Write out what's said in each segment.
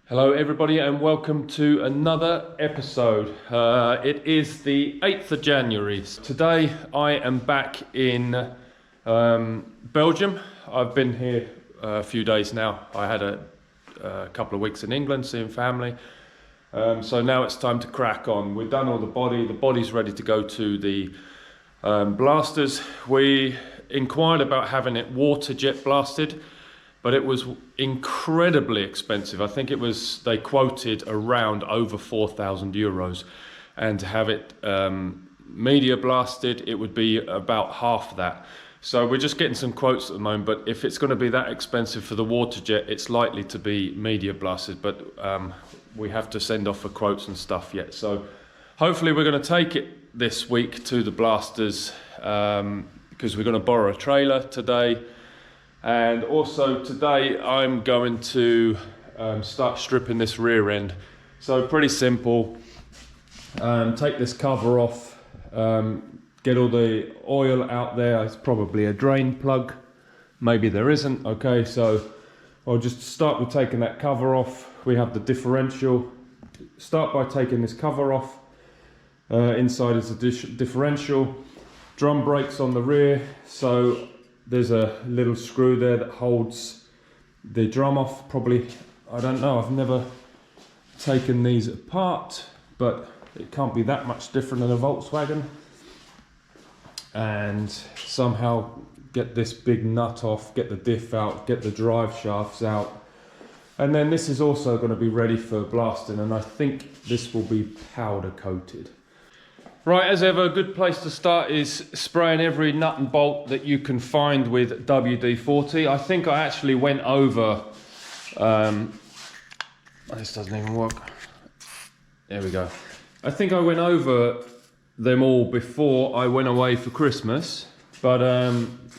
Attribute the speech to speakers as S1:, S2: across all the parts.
S1: Hello everybody and welcome to another episode. It is the 8th of January. Today I am back in Belgium. I've been here a few days now. I had a couple of weeks in England seeing family. So now it's time to crack on. We've done all the body's ready to go to the blasters. We inquired about having it water jet blasted, but it was incredibly expensive. I think they quoted around over 4,000 euros. And to have it media blasted, it would be about half that. So we're just getting some quotes at the moment, but if it's going to be that expensive for the water jet, it's likely to be media blasted, but we have to send off for quotes and stuff yet. So hopefully we're going to take it this week to the blasters because we're going to borrow a trailer today. And also today I'm going to start stripping this rear end. So pretty simple. Take this cover off, get all the oil out there. It's probably a drain plug, maybe there isn't. Okay, so I'll just start with taking that cover off. We have the differential. Start by taking this cover off. Inside is a differential. Drum brakes on the rear, so there's a little screw there that holds the drum off. Probably, I don't know, I've never taken these apart, but it can't be that much different than a Volkswagen. And somehow get this big nut off, get the diff out, get the drive shafts out. And then this is also going to be ready for blasting, and I think this will be powder coated. Right, as ever, a good place to start is spraying every nut and bolt that you can find with WD-40. I think I actually went over, this doesn't even work. There we go. I think I went over them all before I went away for Christmas, but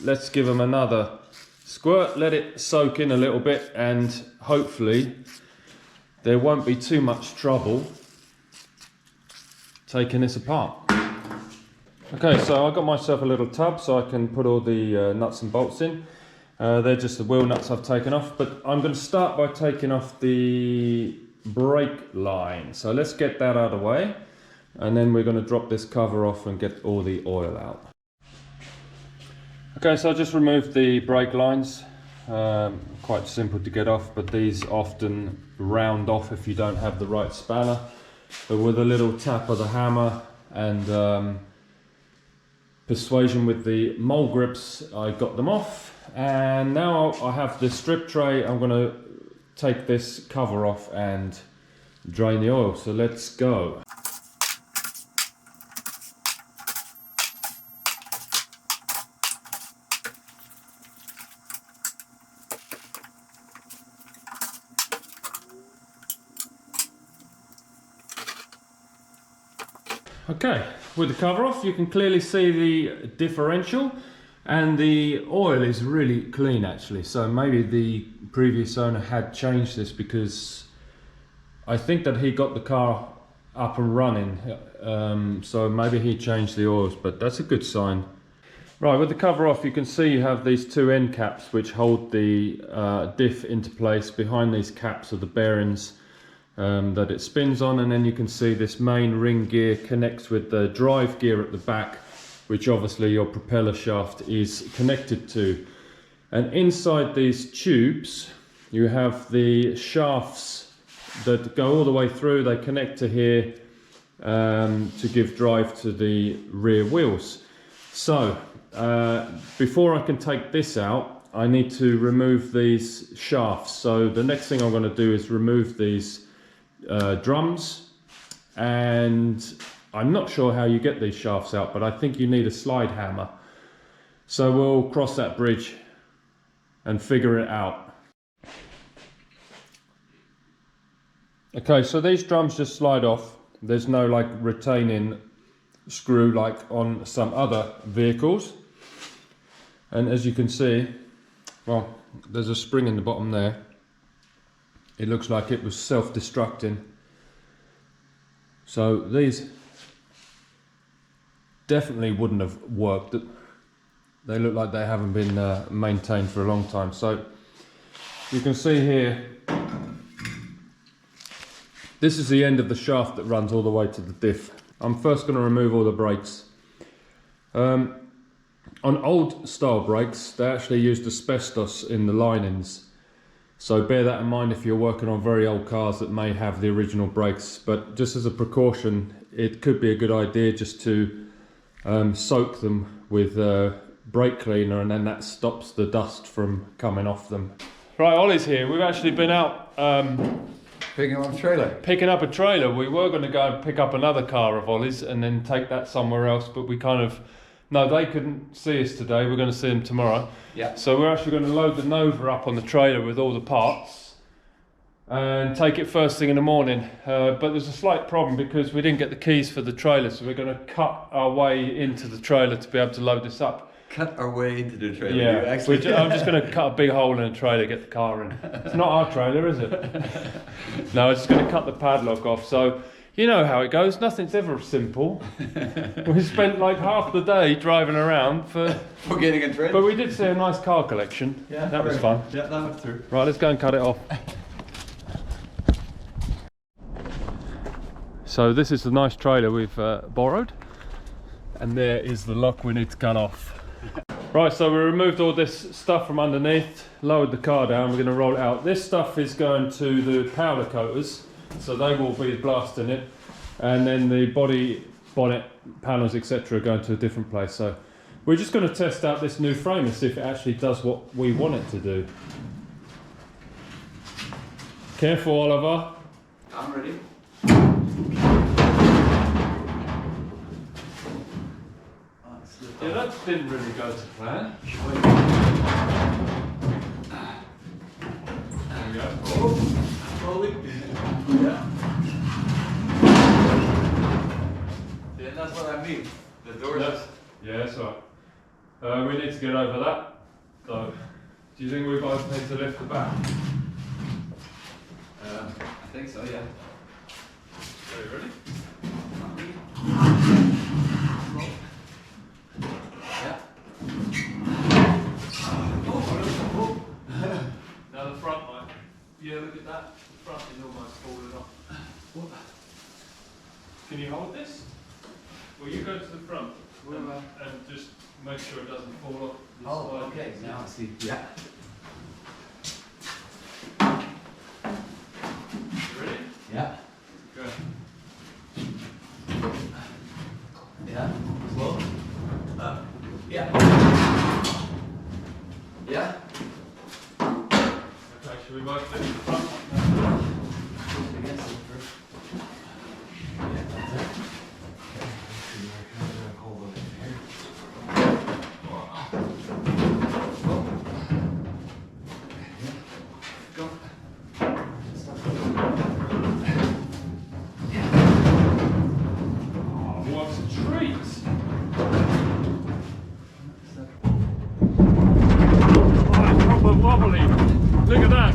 S1: let's give them another squirt, let it soak in a little bit, and hopefully there won't be too much trouble taking this apart. Okay, so I got myself a little tub so I can put all the nuts and bolts in. They're just the wheel nuts I've taken off, but I'm going to start by taking off the brake line. So let's get that out of the way, and then we're going to drop this cover off and get all the oil out. Okay, so I just removed the brake lines. Quite simple to get off, but these often round off if you don't have the right spanner. But with a little tap of the hammer and persuasion with the mole grips, I got them off. And now I have the strip tray. I'm going to take this cover off and drain the oil. So let's go. Okay, with the cover off you can clearly see the differential, and the oil is really clean actually, so maybe the previous owner had changed this, because I think that he got the car up and running, so maybe he changed the oils, but that's a good sign. Right, with the cover off you can see you have these two end caps which hold the diff into place. Behind these caps are the bearings that it spins on, and then you can see this main ring gear connects with the drive gear at the back, which obviously your propeller shaft is connected to. And inside these tubes you have the shafts that go all the way through. They connect to here to give drive to the rear wheels. So before I can take this out, I need to remove these shafts. So the next thing I'm going to do is remove these drums, and I'm not sure how you get these shafts out, but I think you need a slide hammer. So we'll cross that bridge and figure it out. Okay, so these drums just slide off. There's no like retaining screw like on some other vehicles, and as you can see, well, there's a spring in the bottom there. It looks like it was self-destructing. So these definitely wouldn't have worked. They look like they haven't been maintained for a long time. So you can see here This is the end of the shaft that runs all the way to the diff. I'm first going to remove all the brakes. On old style brakes, they actually used asbestos in the linings. So bear that in mind if you're working on very old cars that may have the original brakes. But just as a precaution, it could be a good idea just to soak them with brake cleaner, and then that stops the dust from coming off them. Right, Ollie's here. We've actually been out
S2: Picking up a trailer.
S1: picking up a trailer. We were going to go and pick up another car of Ollie's and then take that somewhere else, but we kind of... No, they couldn't see us today. We're going to see them tomorrow.
S2: Yeah.
S1: So we're actually going to load the Nova up on the trailer with all the parts and take it first thing in the morning. But there's a slight problem because we didn't get the keys for the trailer, so we're going to cut our way into the trailer to be able to load this up.
S2: Cut our way into the trailer.
S1: Yeah, I'm just going to cut a big hole in the trailer, get the car in. It's not our trailer, is it? No, I'm just going to cut the padlock off. So, you know how it goes. Nothing's ever simple. We spent like half the day driving around for
S2: getting a trailer.
S1: But we did see a nice car collection.
S2: Yeah,
S1: that was fun.
S2: Yeah, that was true.
S1: Right, let's go and cut it off. So this is the nice trailer we've borrowed. And there is the lock we need to cut off. Right, so we removed all this stuff from underneath, lowered the car down, we're going to roll it out. This stuff is going to the powder coaters, so they will be blasting it. And then the body, bonnet, panels, etc. are going to a different place. So we're just going to test out this new frame and see if it actually does what we want it to do. Careful, Oliver.
S2: I'm ready.
S1: Yeah, that didn't really go to plan. There we go.
S2: Slowly. Yeah. Yeah, that's what I mean. The doors.
S1: Yeah, that's right. We need to get over that. So, do you think we both need to lift the back?
S2: I think so, yeah.
S1: Are you ready? Now the front one. Yeah, look at that. The front is almost falling off. What? Can you hold this? Well, you go to the front and just make sure it doesn't fall off.
S2: Oh, okay. Now I see. Yeah.
S1: You ready?
S2: Yeah.
S1: Go.
S2: Yeah. Slow. Yeah. Yeah.
S1: Okay, should we both lift the front? Wobbly. Look at that.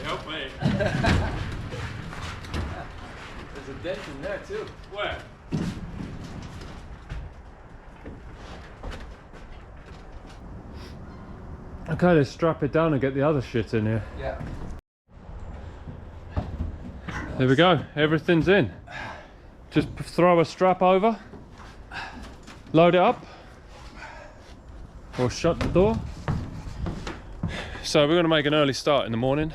S1: Help me.
S2: There's a dent in there too.
S1: Where? Okay, let's strap it down and get the other shit in here.
S2: Yeah.
S1: There we go, everything's in. Just throw a strap over, load it up, or shut the door. So we're going to make an early start in the morning.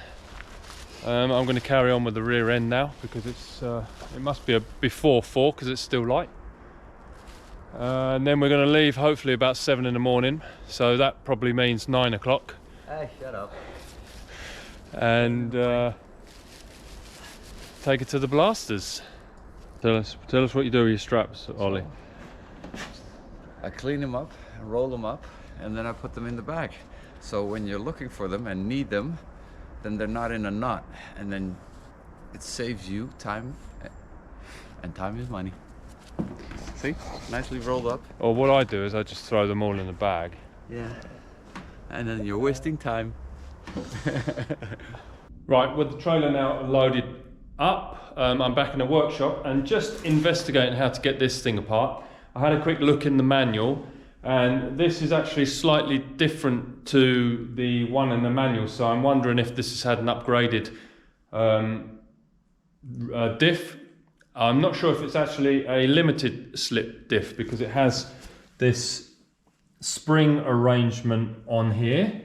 S1: I'm going to carry on with the rear end now because it must be before 4 because it's still light. And then we're going to leave hopefully about 7 in the morning, so that probably means 9 o'clock.
S2: Hey, shut up.
S1: And take it to the blasters. Tell us what you do with your straps, Ollie.
S2: I clean them up, roll them up, and then I put them in the bag. So when you're looking for them and need them, then they're not in a knot, and then it saves you time, and time is money. See, nicely rolled up.
S1: Or what I do is I just throw them all in a bag.
S2: Yeah. And then you're wasting time.
S1: Right, with the trailer now loaded up, I'm back in the workshop and just investigating how to get this thing apart. I had a quick look in the manual, and this is actually slightly different to the one in the manual, so I'm wondering if this has had an upgraded diff. I'm not sure if it's actually a limited slip diff, because it has this spring arrangement on here.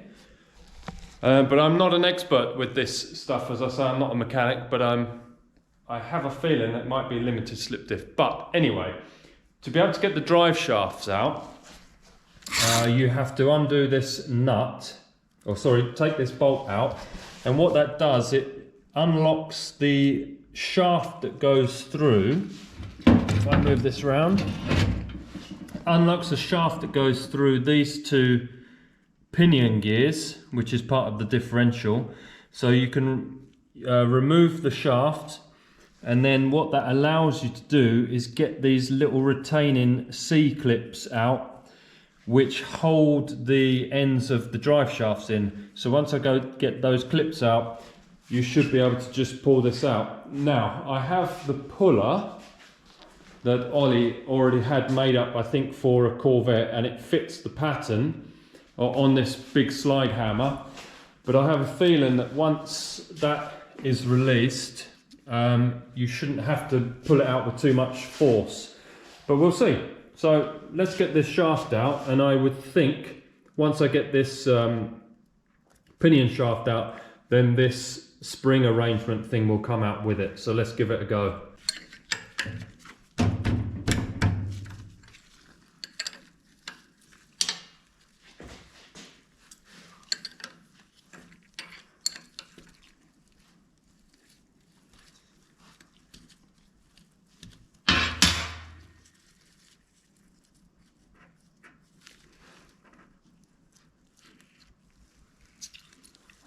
S1: But I'm not an expert with this stuff, as I say, I'm not a mechanic, but I have a feeling it might be limited slip diff. But anyway, to be able to get the drive shafts out, you have to undo this nut, or sorry, take this bolt out, and what that does, it unlocks the shaft that goes through. If I move this around, unlocks the shaft that goes through these two pinion gears, which is part of the differential. So you can remove the shaft, and then what that allows you to do is get these little retaining C-clips out, which hold the ends of the drive shafts in. So once I go get those clips out, you should be able to just pull this out. Now, I have the puller that Ollie already had made up, I think, for a Corvette, and it fits the pattern on this big slide hammer. But I have a feeling that once that is released, you shouldn't have to pull it out with too much force. But we'll see. So let's get this shaft out, and I would think once I get this pinion shaft out, then this spring arrangement thing will come out with it. So let's give it a go.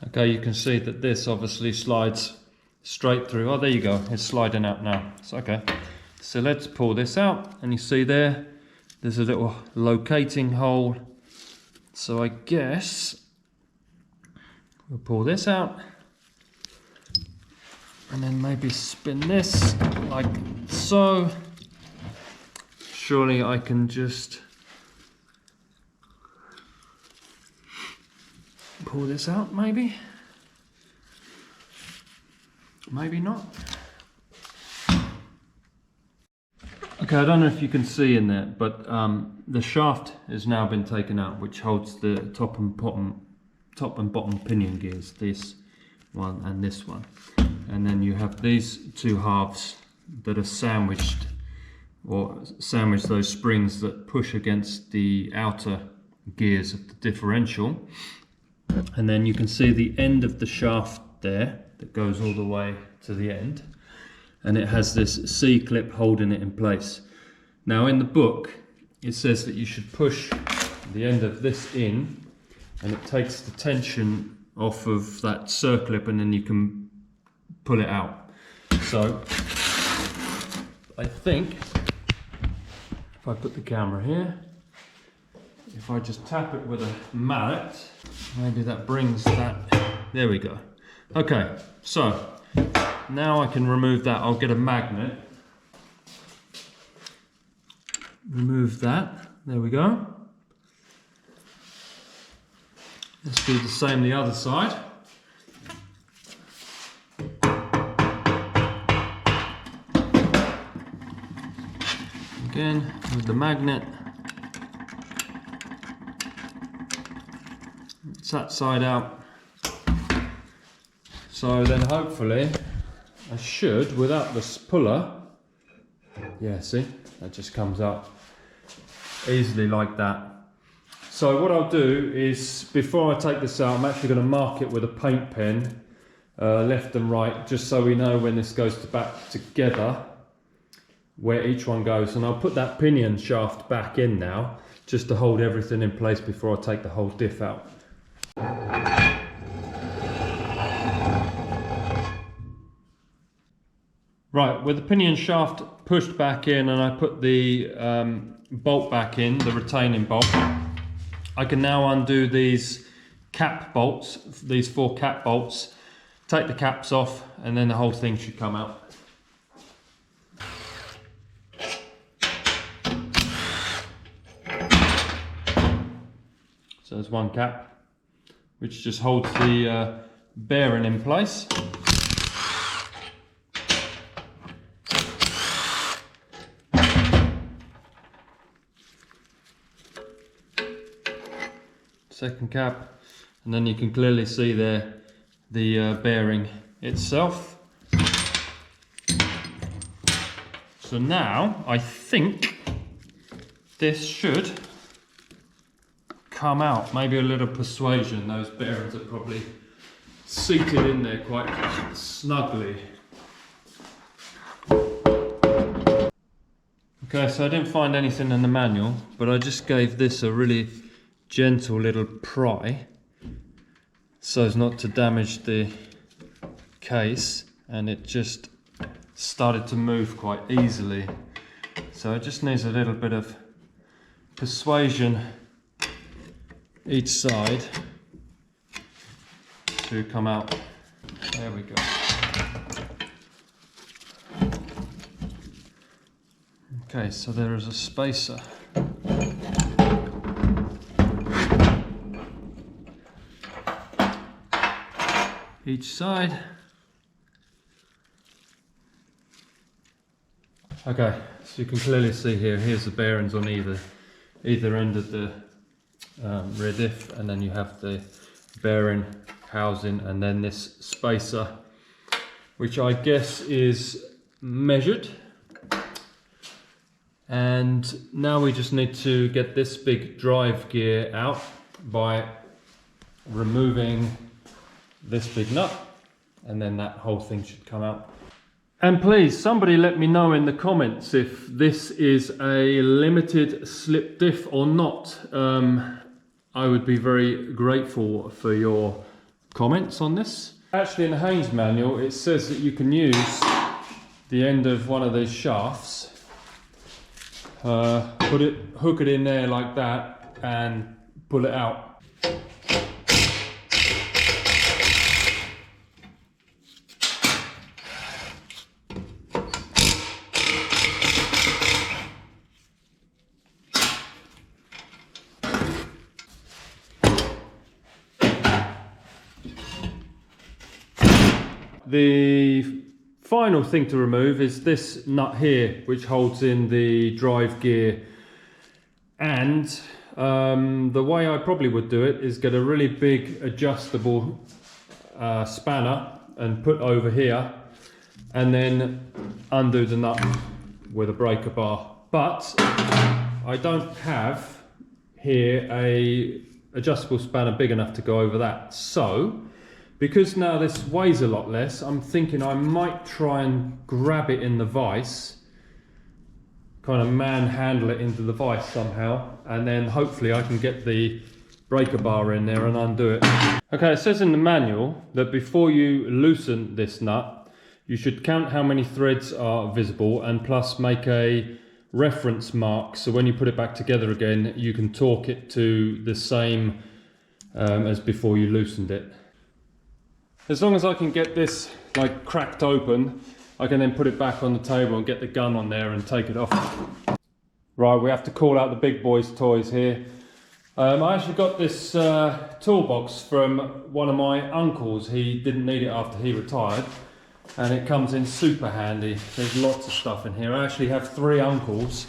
S1: Okay, you can see that this obviously slides straight through. Oh, there you go, it's sliding out now. It's okay. So let's pull this out, and you see there's a little locating hole. So I guess we'll pull this out, and then maybe spin this like so. Surely I can just pull this out, maybe not. Okay, I don't know if you can see in there, but the shaft has now been taken out, which holds the top and bottom pinion gears, this one and this one. And then you have these two halves that are sandwiched, or sandwich those springs that push against the outer gears of the differential. And then you can see the end of the shaft there that goes all the way to the end, and it has this C-clip holding it in place. Now in the book it says that you should push the end of this in, and it takes the tension off of that circlip, and then you can pull it out. So I think if I put the camera here, if I just tap it with a mallet, maybe that brings that, there we go. Okay, so now I can remove that. I'll get a magnet, remove that, there we go. Let's do the same the other side. Again with the magnet. It's that side out. So then hopefully I should, without this puller, yeah, see, that just comes out easily like that. So what I'll do is, before I take this out, I'm actually going to mark it with a paint pen, left and right, just so we know when this goes back together where each one goes. And I'll put that pinion shaft back in now, just to hold everything in place before I take the whole diff out. Right, with the pinion shaft pushed back in and I put the bolt back in, the retaining bolt, I can now undo these cap bolts, these 4 cap bolts, take the caps off, and then the whole thing should come out. So there's one cap, which just holds the bearing in place. Second cap, and then you can clearly see there the bearing itself. So now I think this should come out. Maybe a little persuasion, those bearings are probably seated in there quite snugly. Okay, so I didn't find anything in the manual, but I just gave this a really gentle little pry so as not to damage the case, and it just started to move quite easily. So it just needs a little bit of persuasion each side to come out. There we go. Okay, so there is a spacer. Each side. Okay, so you can clearly see here's the bearings on either end of the rear diff, and then you have the bearing housing, and then this spacer, which I guess is measured. And now we just need to get this big drive gear out by removing this big nut, and then that whole thing should come out. And please, somebody let me know in the comments if this is a limited slip diff or not. I would be very grateful for your comments on this. Actually, in the Haynes manual it says that you can use the end of one of these shafts, hook it in there like that and pull it out. The final thing to remove is this nut here, which holds in the drive gear. And the way I probably would do it is get a really big adjustable spanner and put over here, and then undo the nut with a breaker bar. But I don't have here a adjustable spanner big enough to go over that. So because now this weighs a lot less, I'm thinking I might try and grab it in the vise, kind of manhandle it into the vise somehow, and then hopefully I can get the breaker bar in there and undo it. Okay, it says in the manual that before you loosen this nut, you should count how many threads are visible and plus make a reference mark, so when you put it back together again, you can torque it to the same as before you loosened it. As long as I can get this like cracked open, I can then put it back on the table and get the gun on there and take it off. Right, we have to call out the big boys' toys here. I actually got this toolbox from one of my uncles. He didn't need it after he retired, and it comes in super handy. There's lots of stuff in here. I actually have 3 uncles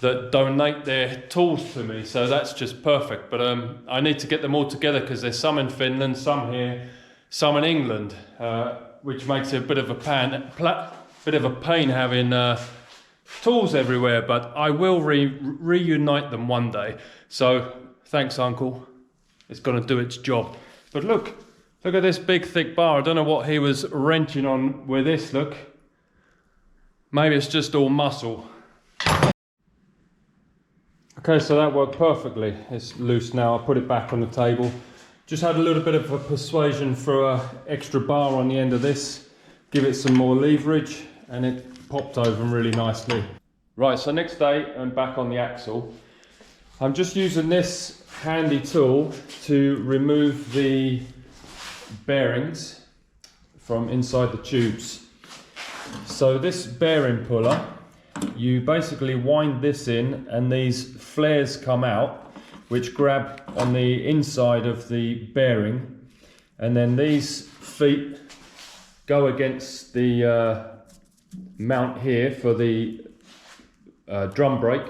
S1: that donate their tools to me, so that's just perfect. But I need to get them all together because there's some in Finland, some here, some in England, which makes it a bit of a pain having tools everywhere, but I will reunite them one day. So thanks, Uncle. It's going to do its job. But look at this big thick bar. I don't know what he was wrenching on with this, look. Maybe it's just all muscle. Okay, so that worked perfectly. It's loose now. I put it back on the table. Just had a little bit of a persuasion for an extra bar on the end of this, give it some more leverage, and it popped over really nicely. Right, so next day I'm back on the axle. I'm just using this handy tool to remove the bearings from inside the tubes. So this bearing puller, you basically wind this in and these flares come out which grab on the inside of the bearing, and then these feet go against the mount here for the drum brake,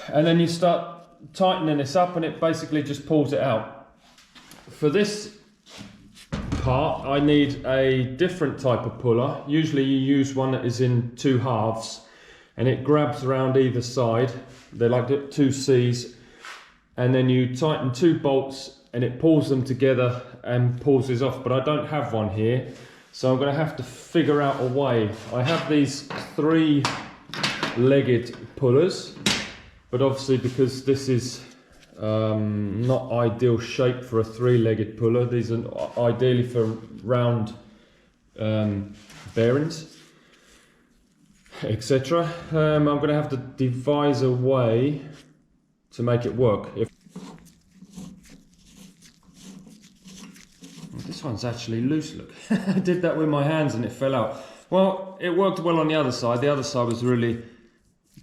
S1: and then you start tightening this up and it basically just pulls it out. For this part I need a different type of puller. Usually you use one that is in 2 halves and it grabs around either side. They're like 2 C's, and then you tighten 2 bolts and it pulls them together and pulls this off, but I don't have one here, so I'm going to have to figure out a way. I have these 3-legged pullers, but obviously because this is not ideal shape for a 3-legged puller, these are ideally for round bearings, etc. I'm going to have to devise a way to make it work. This one's actually loose, look. I did that with my hands and it fell out. Well, it worked well on the other side. The other side was really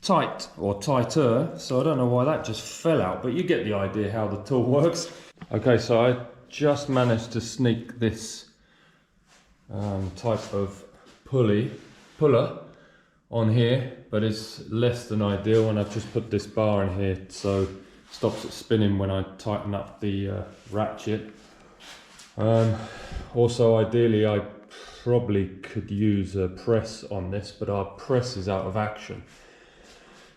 S1: tight, or tighter, so I don't know why that just fell out, but you get the idea how the tool works. Okay, so I just managed to sneak this type of puller on here, but it's less than ideal, and I've just put this bar in here so it stops it spinning when I tighten up the ratchet. Also, ideally I probably could use a press on this, but our press is out of action.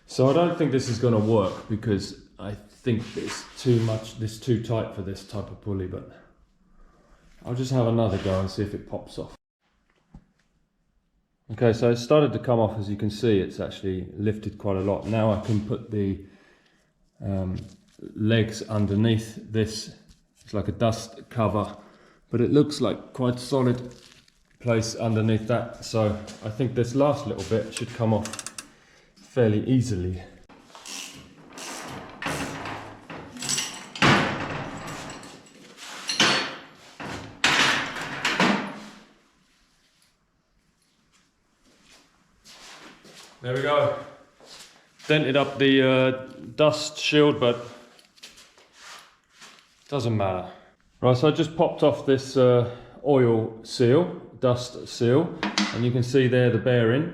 S1: So I don't think this is going to work because I think it's too tight for this type of pulley, but I'll just have another go and see if it pops off. Okay, so it started to come off. As you can see, it's actually lifted quite a lot. Now I can put the legs underneath this. It's like a dust cover, but it looks like quite solid place underneath that. So I think this last little bit should come off fairly easily. There we go. Dented up the dust shield, but doesn't matter. Right, so I just popped off this oil seal, dust seal, and you can see there the bearing.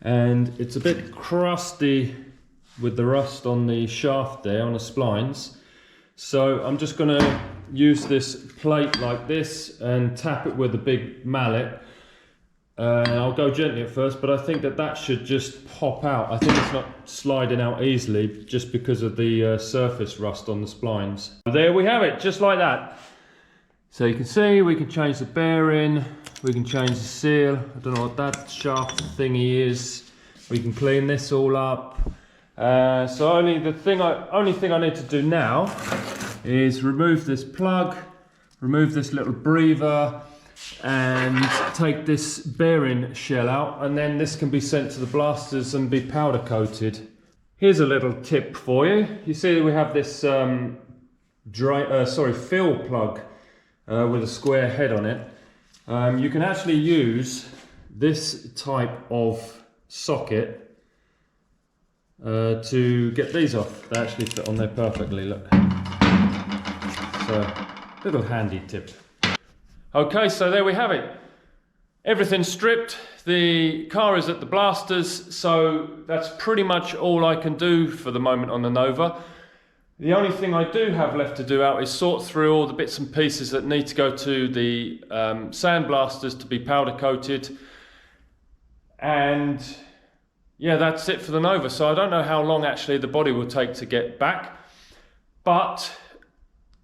S1: And it's a bit crusty with the rust on the shaft there, on the splines. So I'm just going to use this plate like this and tap it with a big mallet. And I'll go gently at first, but I think that should just pop out. I think it's not sliding out easily just because of the surface rust on the splines. There we have it, just like that. So you can see we can change the bearing, we can change the seal. I don't know what that shaft thingy is. We can clean this all up. So only thing I need to do now is remove this plug, remove this little breather, and take this bearing shell out, and then this can be sent to the blasters and be powder coated. Here's a little tip for you. You see we have this fill plug with a square head on it. You can actually use this type of socket to get these off. They actually fit on there perfectly, look. So, little handy tip. Okay, so there we have it. Everything's stripped. The car is at the blasters, so that's pretty much all I can do for the moment on the Nova. The only thing I do have left to do out is sort through all the bits and pieces that need to go to the sandblasters to be powder coated. And yeah, that's it for the Nova. So I don't know how long actually the body will take to get back, but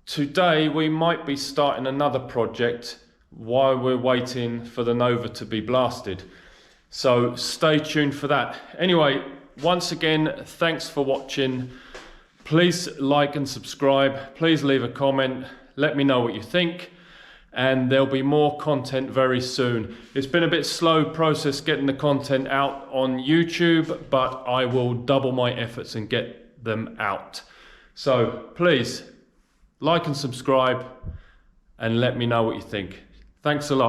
S1: today we might be starting another project while we're waiting for the Nova to be blasted. So stay tuned for that. Anyway, once again, thanks for watching. Please like and subscribe. Please leave a comment. Let me know what you think. and there'll be more content very soon. It's been a bit slow process getting the content out on YouTube, but I will double my efforts and get them out. So please like and subscribe and let me know what you think. Thanks a lot.